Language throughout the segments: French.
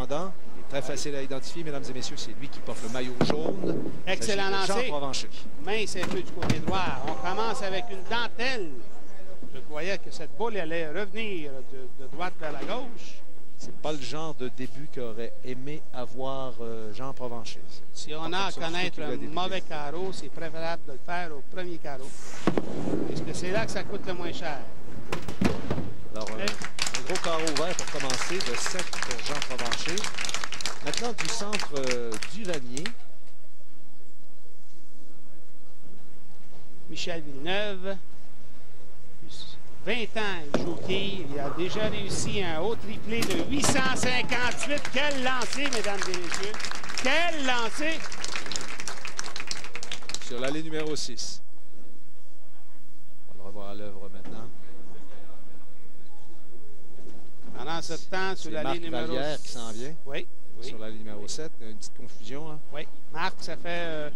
cependant. Il est très facile à identifier, mesdames et messieurs. C'est lui qui porte le maillot jaune. Excellent lancé. Jean Provencher. Mince un peu du côté droit. On commence avec une dentelle. Je croyais que cette boule allait revenir de droite vers la gauche. C'est pas le genre de début qu'aurait aimé avoir Jean Provencher. Si on a à connaître un mauvais carreau, c'est préférable de le faire au premier carreau. Puisque c'est là que ça coûte le moins cher. Alors, un gros carreau ouvert pour commencer, de 7 pour Jean Provencher. Maintenant, du centre d'Uranier. Michel Villeneuve. 20 ans, il joue au quille. Il a déjà réussi un haut triplé de 858. Quel lancer, mesdames et messieurs! Quel lancer! Sur l'allée numéro 6. On va le revoir à l'œuvre maintenant. Pendant ce temps, sur l'allée numéro 6. Vallière qui s'en vient. Oui, oui. Sur l'allée numéro 7. Une petite confusion. Hein? Oui. Marc, ça fait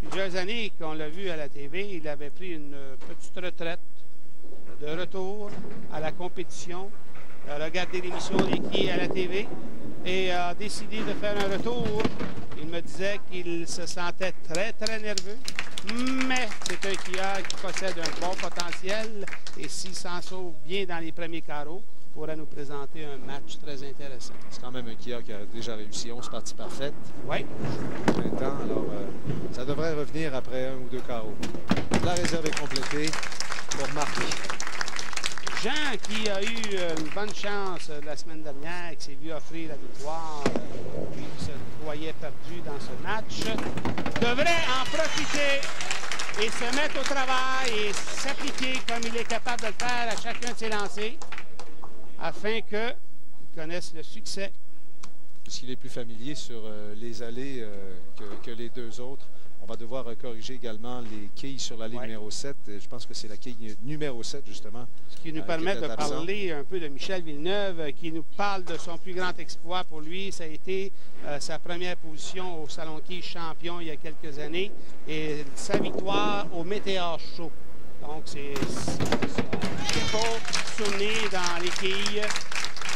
plusieurs années qu'on l'a vu à la TV. Il avait pris une petite retraite de retour à la compétition, a regardé l'émission des quilles à la TV et a décidé de faire un retour. Il me disait qu'il se sentait très, très nerveux, mais c'est un quilleur qui possède un bon potentiel et s'il s'en sauve bien dans les premiers carreaux, pourra nous présenter un match très intéressant. C'est quand même un quilleur qui a déjà réussi 11 parties parfaites. Oui. En même temps, alors ça devrait revenir après un ou deux carreaux. La réserve est complétée pour Marc. Jean, qui a eu une bonne chance la semaine dernière, qui s'est vu offrir la victoire, lui qui se croyait perdu dans ce match, devrait en profiter et se mettre au travail et s'appliquer comme il est capable de le faire à chacun de ses lancers, afin qu'il connaisse le succès. Puisqu'il est plus familier sur les allées que les deux autres, on va devoir corriger également les quilles sur l'allée numéro 7. Je pense que c'est la quille numéro 7, justement. Ce qui nous permet de parler un peu de Michel Villeneuve, qui nous parle de son plus grand exploit pour lui. Ça a été sa première position au Salon Quilles champion il y a quelques années et sa victoire au Météor Show. Donc, c'est pour souvenir dans les quilles.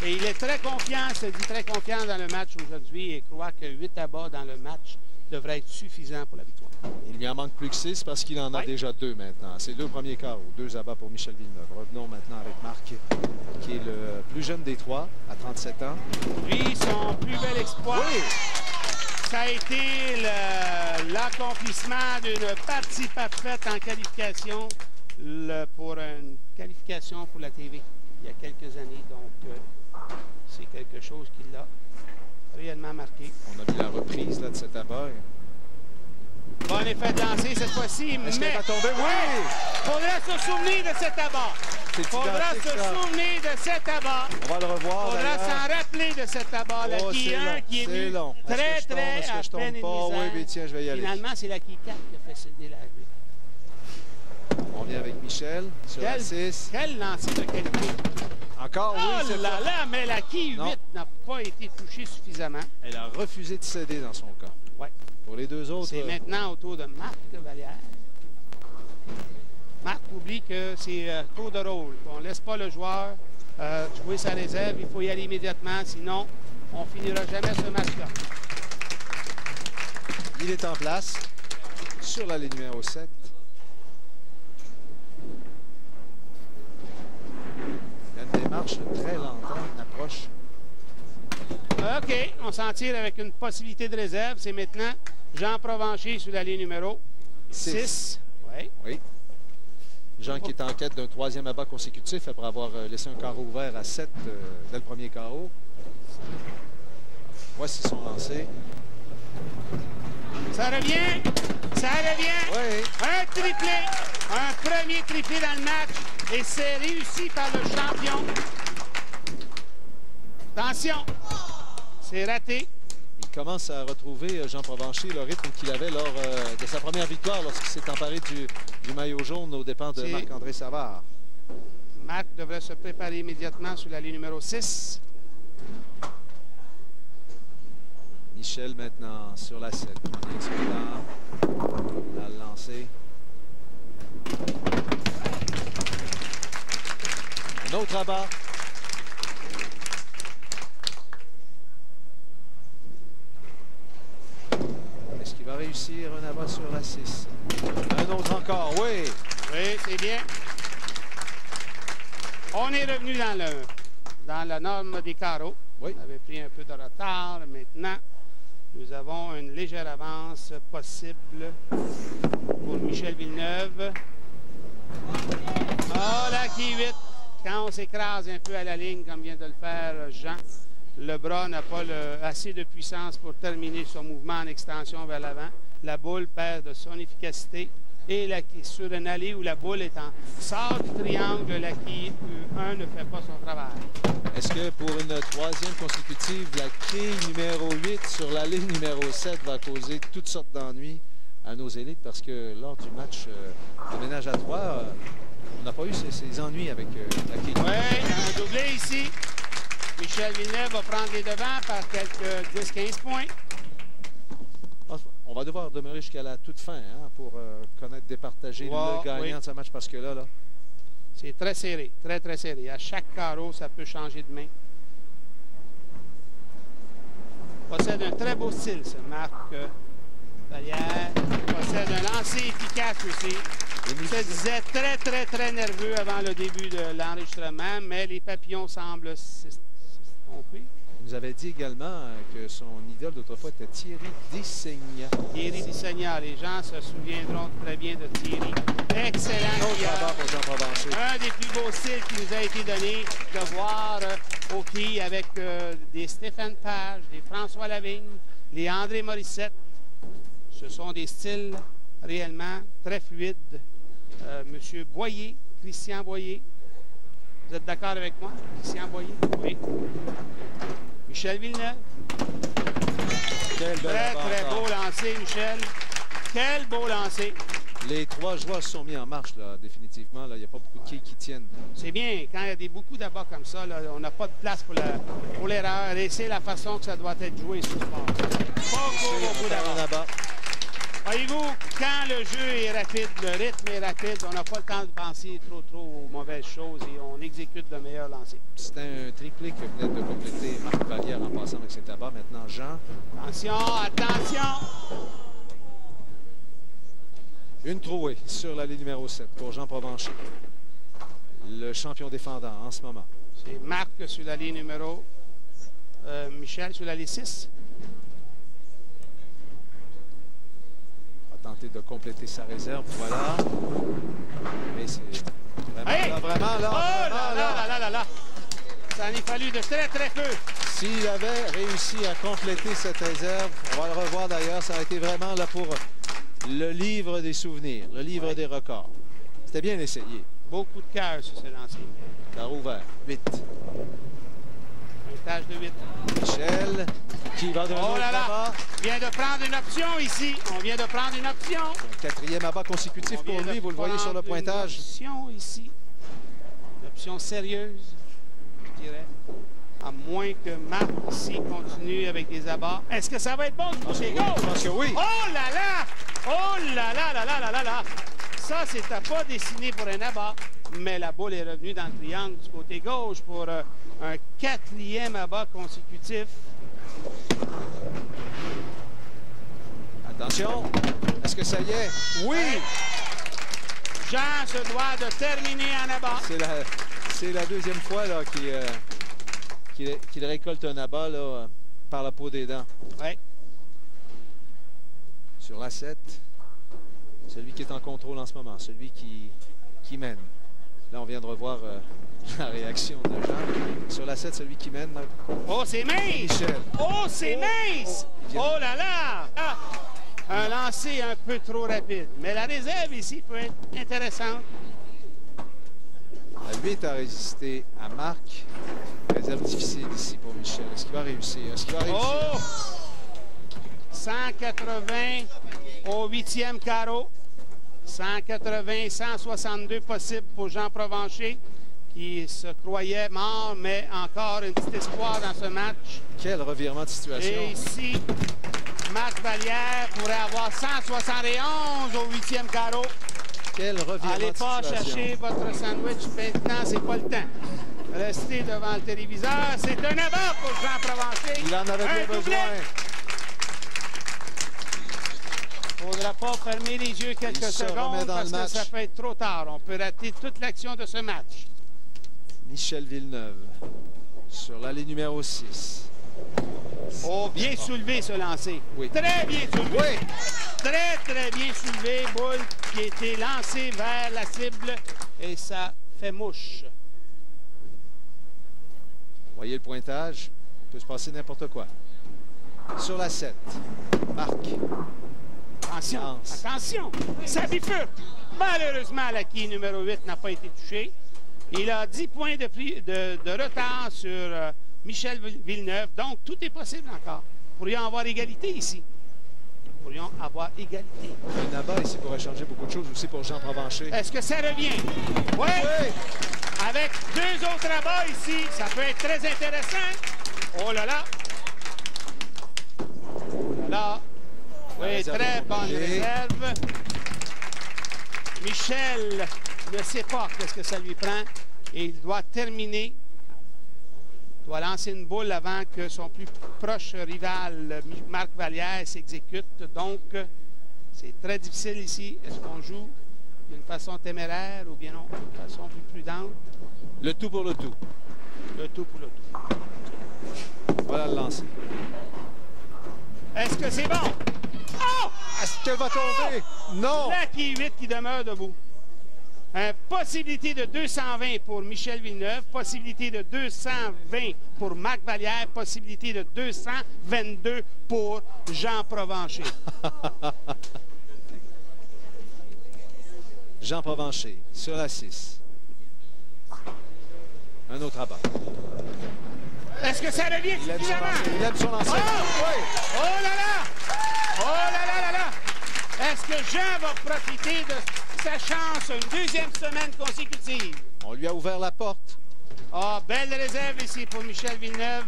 Et il est très confiant, se dit très confiant dans le match aujourd'hui et croit que 8 abats dans le match devrait être suffisant pour la victoire. Il lui en manque plus que 6 parce qu'il en a déjà 2 maintenant. C'est 2 premiers carreaux, 2 abats pour Michel Villeneuve. Revenons maintenant avec Marc, qui est le plus jeune des trois, à 37 ans. Lui, son plus bel exploit, ça a été l'accomplissement d'une partie parfaite en qualification pour une qualification pour la TV il y a quelques années. Donc, c'est quelque chose qui l'a réellement marqué. On a vu la reprise là, de cet abat. Bon effet de lancer cette fois-ci, mais... Est-ce qu'elle va tomber? Oui! Faudra se souvenir de cet abat. Faudra se souvenir de cet abat. On va le revoir. Faudra s'en rappeler de cet abat. La quille 1 qui est venu très, très à peine et misère. Oui, mais tiens, je vais y aller. Finalement, c'est la quille 4 qui a fait céder la vie. On vient avec Michel sur la 6. Quel lancer de qualité. Encore, oui, c'est là là, mais la quille 8 n'a pas été touchée suffisamment. Elle a refusé de céder dans son cas. Oui. Pour les deux autres... C'est maintenant au tour de Marc Vallière. Marc oublie que c'est tour de rôle. On ne laisse pas le joueur jouer sa réserve. Il faut y aller immédiatement, sinon on ne finira jamais ce match-là. Il est en place sur l'allée numéro 7. Il y a une démarche très lente, une approche. OK, on s'en tire avec une possibilité de réserve. C'est maintenant Jean Provencher sur l'allée numéro 6. Oui. Oui. Jean qui est en quête d'un 3e abat consécutif après avoir laissé un carreau ouvert à 7 dès le premier carreau. Voici son lancer. Ça revient. Ça revient. Oui. Un triplé. Un premier triplé dans le match. Et c'est réussi par le champion. Attention. C'est raté. Il commence à retrouver, Jean Provencher, le rythme qu'il avait lors de sa première victoire lorsqu'il s'est emparé du maillot jaune aux dépens de Marc-André Savard. Marc devrait se préparer immédiatement sur la ligne numéro 6. Michel maintenant sur la 7. À le lancer. Un autre abat. réussir un abat sur la 6. Un autre encore, oui. Oui, c'est bien. On est revenu dans la norme des carreaux. Oui. On avait pris un peu de retard. Maintenant, nous avons une légère avance possible pour Michel Villeneuve. Oh, la qui 8. Quand on s'écrase un peu à la ligne, comme vient de le faire Jean, le bras n'a pas assez de puissance pour terminer son mouvement en extension vers l'avant. La boule perd de son efficacité. Et sur une allée où la boule est en sort du triangle, la quille 1 ne fait pas son travail. Est-ce que pour une troisième consécutive, la quille numéro 8 sur la ligne numéro 7 va causer toutes sortes d'ennuis à nos élites? Parce que lors du match de ménage à 3, on n'a pas eu ces ennuis avec la quille. Oui, un doublé ici. Michel Villeneuve va prendre les devants par quelques 10-15 points. On va devoir demeurer jusqu'à la toute fin pour connaître, départager le gagnant de ce match parce que là... C'est très serré, très, très serré. À chaque carreau, ça peut changer de main. Possède un très beau style, ce Marc Vallière. Possède un lancer efficace aussi. Il se disait très, très, très nerveux avant le début de l'enregistrement, mais les papillons semblent s'estomper. Il nous avait dit également que son idole d'autrefois était Thierry Dissegna. Thierry Dissegna, les gens se souviendront très bien de Thierry. Excellent skieur. Un des plus beaux styles qui nous a été donné de voir au quai avec des Stéphane Page, des François Lavigne, les André Morissette. Ce sont des styles réellement très fluides. Monsieur Boyer, Christian Boyer. Vous êtes d'accord avec moi, Christian Boyer? Oui. Michel Villeneuve. Très, très beau lancer, Michel. Quel beau lancer. Les trois joueurs se sont mis en marche, là, définitivement. Là, il n'y a pas beaucoup de quilles qui tiennent. C'est bien. Quand il y a beaucoup d'abats comme ça, là, on n'a pas de place pour l'erreur. Et c'est la façon que ça doit être joué sur le sport. Beaucoup d'abats. Voyez-vous, quand le jeu est rapide, le rythme est rapide, on n'a pas le temps de penser trop aux mauvaises choses et on exécute de meilleurs lancers. C'était un triplé que venait de compléter Marc Vallière en passant avec cet abat. Maintenant, Jean. Attention, attention! Une trouée sur la ligne numéro 7 pour Jean Provencher. Le champion défendant en ce moment. C'est Marc sur la ligne numéro... Michel sur la ligne 6. Tenter de compléter sa réserve, voilà. Mais c'est vraiment là. Ça en est fallu de très, très peu. S'il avait réussi à compléter cette réserve, on va le revoir d'ailleurs, ça a été vraiment là pour le livre des souvenirs, le livre des records. C'était bien essayé. Beaucoup de cœur sur ce lancer. Carreau ouvert, 8. Un tâche de 8. Michel, qui va de là! Vient de prendre une option ici. On vient de prendre une option. Un quatrième abat consécutif pour lui, vous le voyez sur le pointage. Une option ici. Une option sérieuse, je dirais. À moins que Marc ici continue avec des abats. Est-ce que ça va être bon du côté gauche? Je pense que oui. Oh là là! Oh là là là là là là là! Ça, c'était pas dessiné pour un abat. Mais la boule est revenue dans le triangle du côté gauche pour un quatrième abat consécutif. Attention, est-ce que ça y est? Oui! Jean se doit de terminer en abat. C'est la deuxième fois qu'il récolte un abat là, par la peau des dents. Oui. Sur la 7, celui qui est en contrôle en ce moment, celui qui mène. Là, on vient de revoir la réaction de Jean. Sur la 7, celui qui mène. Oh, c'est mince! Michel. Oh, c'est mince! Oh là là! Ah, un lancer un peu trop rapide. Mais la réserve ici peut être intéressante. La 8 a résisté à Marc. Réserve difficile ici pour Michel. Est-ce qu'il va réussir? Oh! 180 au 8e carreau. 180, 162 possible pour Jean Provencher, qui se croyait mort, mais encore un petit espoir dans ce match. Quel revirement de situation. Et ici, Marc Vallière pourrait avoir 171 au 8e carreau. Quel revirement Allez de situation. pas chercher votre sandwich maintenant, c'est pas le temps. Restez devant le téléviseur. C'est un abat pour Jean Provencher. Il en avait bien besoin. Il ne faudra pas fermer les yeux quelques secondes parce que ça peut être trop tard. On peut rater toute l'action de ce match. Michel Villeneuve sur l'allée numéro 6. Oh, bien soulevé ce lancer. Oui. Très bien soulevé. Oui. Très bien soulevé. Boule qui a été lancée vers la cible et ça fait mouche. Voyez le pointage. Il peut se passer n'importe quoi. Sur la 7. Marc. Attention. Attention. Ça bifurque. Malheureusement, la quille numéro 8 n'a pas été touchée. Il a 10 points de retard sur Michel Villeneuve. Donc, tout est possible encore. Pourrions avoir égalité ici. Pourrions avoir égalité. Un abat ici pourrait changer beaucoup de choses aussi pour Jean Provencher. Est-ce que ça revient? Oui. Avec 2 autres abats ici, ça peut être très intéressant. Oh là là. Oh là là. Oui, très bonne réserve. Michel ne sait pas qu'est-ce que ça lui prend et il doit terminer. Il doit lancer une boule avant que son plus proche rival, Marc Vallière, s'exécute. Donc, c'est très difficile ici. Est-ce qu'on joue d'une façon téméraire ou bien non, d'une façon plus prudente? Le tout pour le tout. Le tout pour le tout. Voilà le lancer. Est-ce que c'est bon? Oh! Est-ce qu'elle va tomber? Non! La quille 8 qui demeure debout. Possibilité de 220 pour Michel Villeneuve, possibilité de 220 pour Marc Vallière, possibilité de 222 pour Jean Provencher. Jean Provencher sur la 6. Un autre abat. Est-ce que ça revient suffisamment? Il aime son lancer. Oh! Oui. Oh là là! Oh là là là là! Est-ce que Jean va profiter de sa chance une deuxième semaine consécutive? On lui a ouvert la porte. Ah, belle réserve ici pour Michel Villeneuve.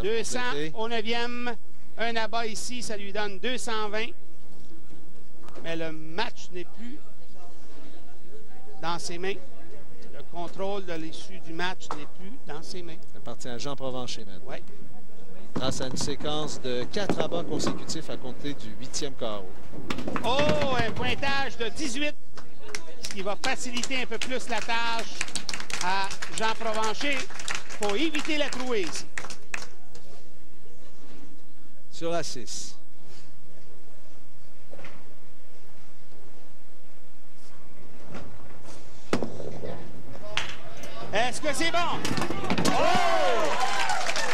200 au 9e. Un abat ici, ça lui donne 220. Mais le match n'est plus dans ses mains. Le contrôle de l'issue du match n'est plus dans ses mains. Ça appartient à Jean Provencher maintenant. Oui. Grâce à une séquence de 4 abats consécutifs à compter du 8e carreau. Oh, un pointage de 18, ce qui va faciliter un peu plus la tâche à Jean Provencher. Il faut éviter la trouée ici. Sur la 6. Est-ce que c'est bon? Oh!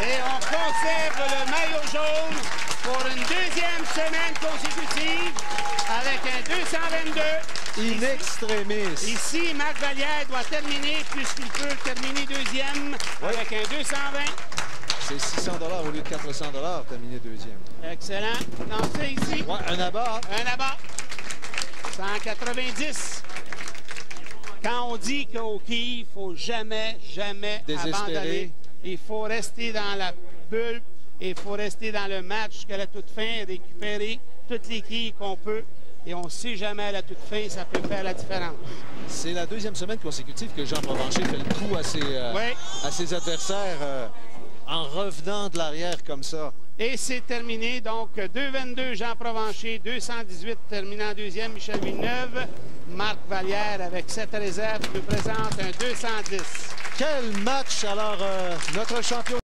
Et on conserve le maillot jaune pour une deuxième semaine consécutive avec un 222. In extremis. Ici, Marc Vallière doit terminer puisqu'il peut terminer deuxième avec un 220. C'est 600 $ au lieu de 400 $, terminer deuxième. Excellent. Lancé ici. Ouais, un abat. Un abat. 190. Quand on dit qu'au quille, il ne faut jamais abandonner. Il faut rester dans la bulle et il faut rester dans le match jusqu'à la toute fin, récupérer toutes les quilles qu'on peut. Et on ne sait jamais à la toute fin, ça peut faire la différence. C'est la deuxième semaine consécutive que Jean Provencher fait le coup à ses adversaires en revenant de l'arrière comme ça. Et c'est terminé. Donc, 2,22 Jean Provencher, 218 terminant deuxième Michel Villeneuve. Marc Vallière, avec cette réserve, nous présente un 210. Quel match! Alors, notre champion